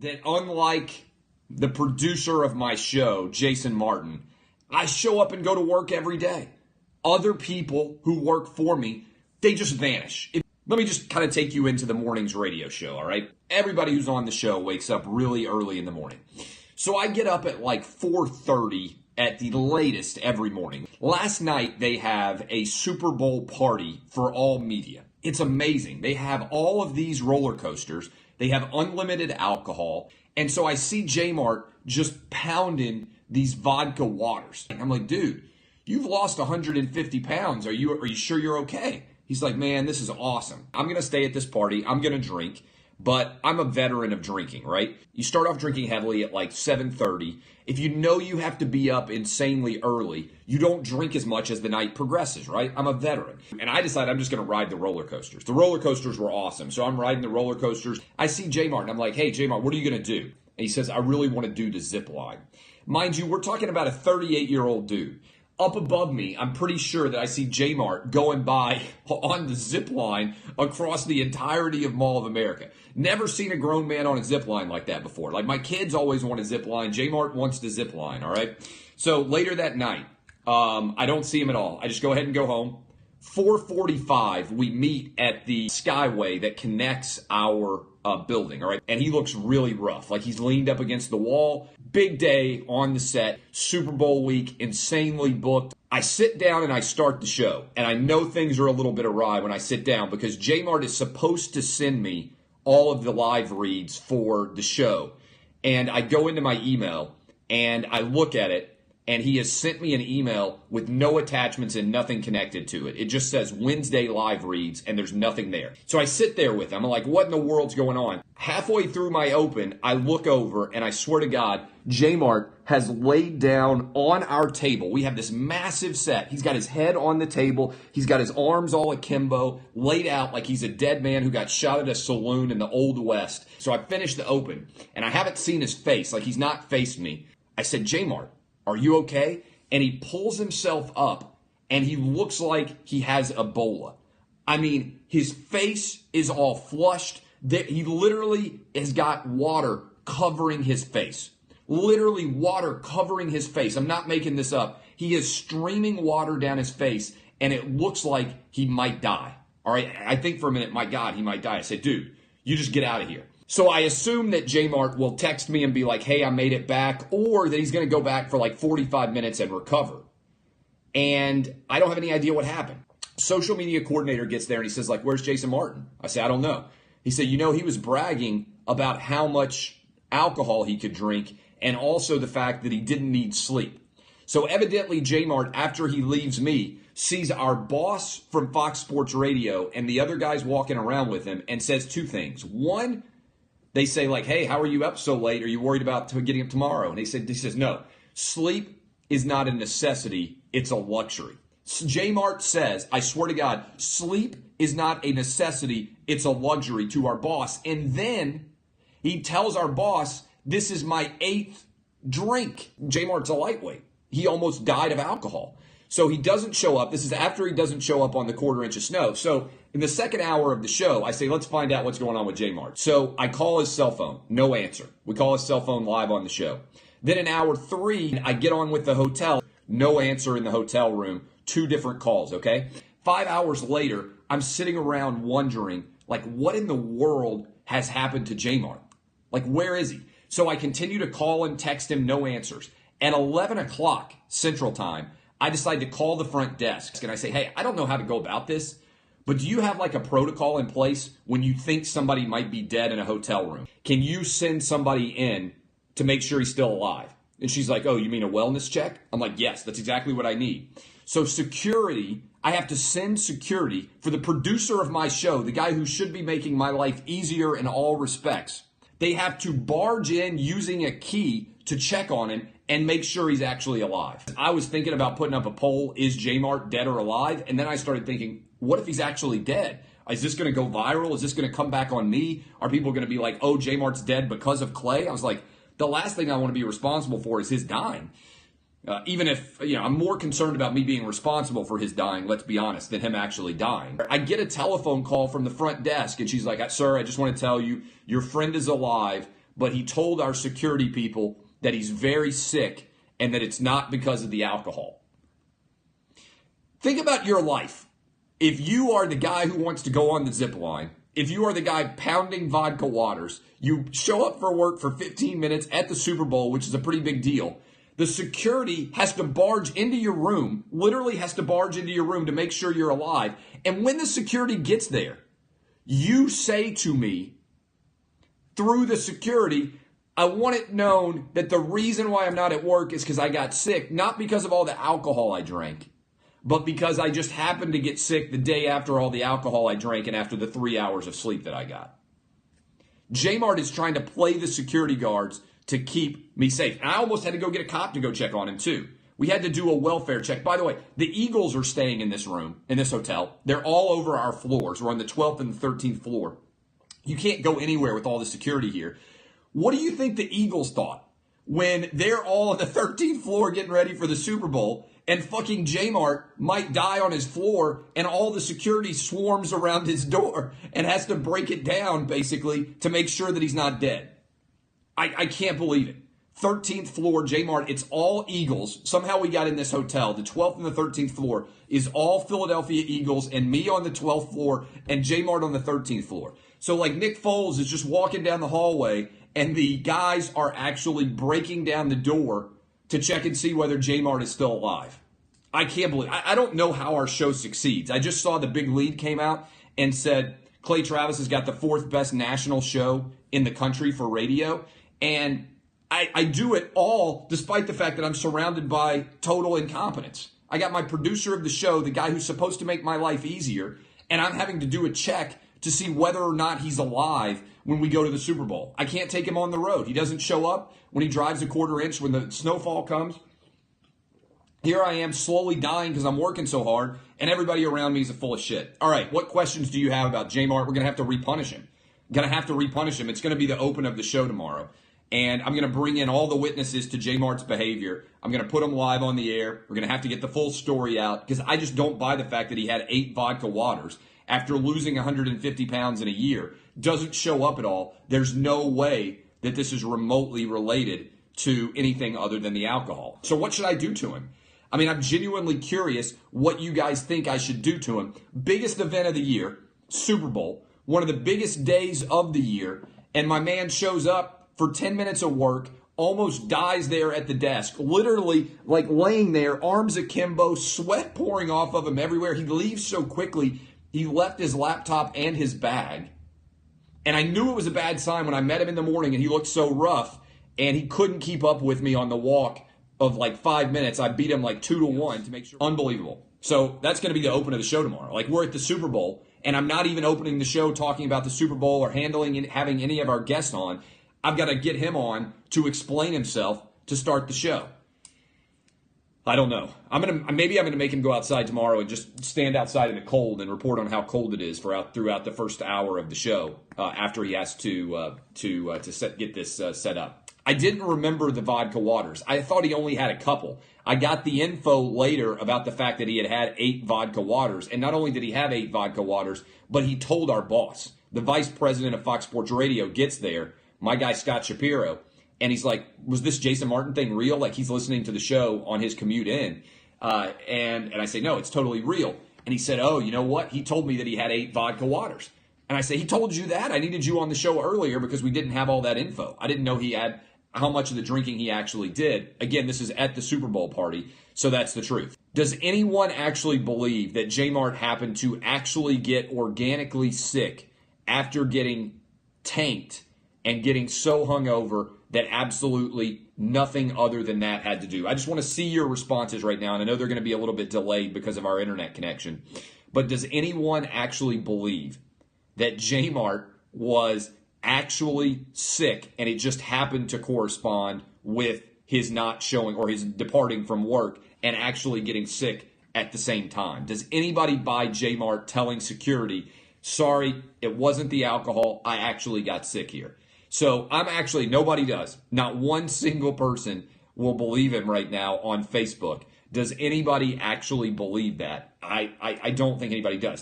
that unlike the producer of my show, Jason Martin, I show up and go to work every day. Other people who work for me, they just vanish. Let me just kind of take you into the morning's radio show, all right? Everybody who's on the show wakes up really early in the morning. So I get up at like 4:30 at the latest every morning. Last night, they have a Super Bowl party for all media. It's amazing. They have all of these roller coasters. They have unlimited alcohol. And so I see J-Mart just pounding these vodka waters. I'm like, dude, you've lost 150 pounds. Are you sure you're okay? He's like, man, this is awesome. I'm going to stay at this party. I'm going to drink. But I'm a veteran of drinking, right? You start off drinking heavily at like 7:30. If you know you have to be up insanely early, you don't drink as much as the night progresses, right? I'm a veteran. And I decided I'm just going to ride the roller coasters. The roller coasters were awesome. So I'm riding the roller coasters. I see J-Mart and I'm like, hey, J-Mart, what are you going to do? And he says, I really want to do the zip line. Mind you, we're talking about a 38-year-old dude. Up above me, I'm pretty sure that I see J-Mart going by on the zip line across the entirety of Mall of America. Never seen a grown man on a zip line like that before. Like, my kids always want a zip line. J-Mart wants the zip line, all right? So later that night, I don't see him at all. I just go ahead and go home. 4:45, we meet at the skyway that connects our building, all right? And he looks really rough, like he's leaned up against the wall. Big day on the set, Super Bowl week, insanely booked. I sit down and I start the show, and I know things are a little bit awry when I sit down because J-Mart is supposed to send me all of the live reads for the show. And I go into my email, and I look at it, and he has sent me an email with no attachments and nothing connected to it. It just says Wednesday live reads, and there's nothing there. So I sit there with him. I'm like, what in the world's going on? Halfway through my open, I look over, and I swear to God, J-Mart has laid down on our table. We have this massive set. He's got his head on the table. He's got his arms all akimbo, laid out like he's a dead man who got shot at a saloon in the Old West. So I finished the open, and I haven't seen his face. Like, he's not faced me. I said, J-Mart, are you okay? And he pulls himself up, and he looks like he has Ebola. I mean, his face is all flushed. He literally has got water covering his face. Literally water covering his face. I'm not making this up. He is streaming water down his face, and it looks like he might die. All right, I think for a minute, my God, he might die. I said, dude, you just get out of here. So I assume that J-Mart will text me and be like, hey, I made it back, or that he's going to go back for like 45 minutes and recover. And I don't have any idea what happened. Social media coordinator gets there and he says, like, where's Jason Martin? I say, I don't know. He said, you know, he was bragging about how much alcohol he could drink and also the fact that he didn't need sleep. So evidently J-Mart, after he leaves me, sees our boss from Fox Sports Radio and the other guys walking around with him and says two things. One, they say like, hey, how are you up so late? Are you worried about getting up tomorrow? And he says, no, sleep is not a necessity. It's a luxury. J-Mart says, I swear to God, sleep is not a necessity. It's a luxury to our boss. And then he tells our boss, this is my 8th drink. J-Mart's a lightweight. He almost died of alcohol. So he doesn't show up. This is after he doesn't show up on the quarter inch of snow. So in the second hour of the show, I say, let's find out what's going on with J-Mart. So I call his cell phone. No answer. We call his cell phone live on the show. Then in hour 3, I get on with the hotel. No answer in the hotel room. 2 different calls, okay? 5 hours later, I'm sitting around wondering, like, what in the world has happened to J-Mart? Like, where is he? So I continue to call and text him, no answers. At 11 o'clock Central Time, I decide to call the front desk and I say, hey, I don't know how to go about this, but do you have like a protocol in place when you think somebody might be dead in a hotel room? Can you send somebody in to make sure he's still alive? And she's like, oh, you mean a wellness check? I'm like, yes, that's exactly what I need. So security, I have to send security for the producer of my show, the guy who should be making my life easier in all respects. They have to barge in using a key to check on him and make sure he's actually alive. I was thinking about putting up a poll, is J-Mart dead or alive? And then I started thinking, what if he's actually dead? Is this going to go viral? Is this going to come back on me? Are people going to be like, oh, J-Mart's dead because of Clay? I was like, the last thing I want to be responsible for is his dying. Even if, I'm more concerned about me being responsible for his dying, let's be honest, than him actually dying. I get a telephone call from the front desk, and she's like, sir, I just want to tell you, your friend is alive, but he told our security people that he's very sick and that it's not because of the alcohol. Think about your life. If you are the guy who wants to go on the zip line, if you are the guy pounding vodka waters, you show up for work for 15 minutes at the Super Bowl, which is a pretty big deal. The security has to barge into your room, literally has to barge into your room to make sure you're alive. And when the security gets there, you say to me through the security, I want it known that the reason why I'm not at work is because I got sick, not because of all the alcohol I drank, but because I just happened to get sick the day after all the alcohol I drank and after the 3 hours of sleep that I got. J-Mart is trying to play the security guards to keep me safe. And I almost had to go get a cop to go check on him too. We had to do a welfare check. By the way, the Eagles are staying in this room, in this hotel. They're all over our floors. We're on the 12th and the 13th floor. You can't go anywhere with all the security here. What do you think the Eagles thought when they're all on the 13th floor getting ready for the Super Bowl and fucking J-Mart might die on his floor and all the security swarms around his door and has to break it down basically to make sure that he's not dead? I can't believe it. 13th floor, J-Mart, it's all Eagles. Somehow we got in this hotel. The 12th and the 13th floor is all Philadelphia Eagles and me on the 12th floor and J-Mart on the 13th floor. So like Nick Foles is just walking down the hallway and the guys are actually breaking down the door to check and see whether J-Mart is still alive. I can't believe I don't know how our show succeeds. I just saw the big lead came out and said Clay Travis has got the 4th best national show in the country for radio. And I do it all despite the fact that I'm surrounded by total incompetence. I got my producer of the show, the guy who's supposed to make my life easier, and I'm having to do a check to see whether or not he's alive when we go to the Super Bowl. I can't take him on the road. He doesn't show up when he drives a quarter inch when the snowfall comes. Here I am slowly dying because I'm working so hard, and everybody around me is full of shit. All right, what questions do you have about J-Mart? We're going to have to repunish him. It's going to be the open of the show tomorrow. And I'm going to bring in all the witnesses to J-Mart's behavior. I'm going to put them live on the air. We're going to have to get the full story out because I just don't buy the fact that he had 8 vodka waters after losing 150 pounds in a year. Doesn't show up at all. There's no way that this is remotely related to anything other than the alcohol. So what should I do to him? I mean, I'm genuinely curious what you guys think I should do to him. Biggest event of the year, Super Bowl, one of the biggest days of the year, and my man shows up for 10 minutes of work, almost dies there at the desk, literally like laying there, arms akimbo, sweat pouring off of him everywhere. He leaves so quickly, he left his laptop and his bag. And I knew it was a bad sign when I met him in the morning and he looked so rough and he couldn't keep up with me on the walk of like 5 minutes. I beat him like 2-1 to make sure. Unbelievable. So that's going to be the open of the show tomorrow. Like we're at the Super Bowl and I'm not even opening the show talking about the Super Bowl or having any of our guests on. I've got to get him on to explain himself to start the show. I don't know. Maybe I'm gonna make him go outside tomorrow and just stand outside in the cold and report on how cold it is throughout the first hour of the show after he has to get this set up. I didn't remember the vodka waters. I thought he only had a couple. I got the info later about the fact that he had 8 vodka waters, and not only did he have 8 vodka waters, but he told our boss, the vice president of Fox Sports Radio, gets there. My guy, Scott Shapiro, and he's like, was this Jason Martin thing real? Like he's listening to the show on his commute in. And I say, no, it's totally real. And he said, oh, you know what? He told me that he had 8 vodka waters. And I say, he told you that? I needed you on the show earlier because we didn't have all that info. I didn't know he had how much of the drinking he actually did. Again, this is at the Super Bowl party, so that's the truth. Does anyone actually believe that J-Mart happened to actually get organically sick after getting tanked and getting so hungover that absolutely nothing other than that had to do? I just want to see your responses right now, and I know they're going to be a little bit delayed because of our internet connection. But does anyone actually believe that J-Mart was actually sick and it just happened to correspond with his not showing or his departing from work and actually getting sick at the same time? Does anybody buy J-Mart telling security, sorry, it wasn't the alcohol, I actually got sick here? So nobody does. Not one single person will believe him right now on Facebook. Does anybody actually believe that? I don't think anybody does.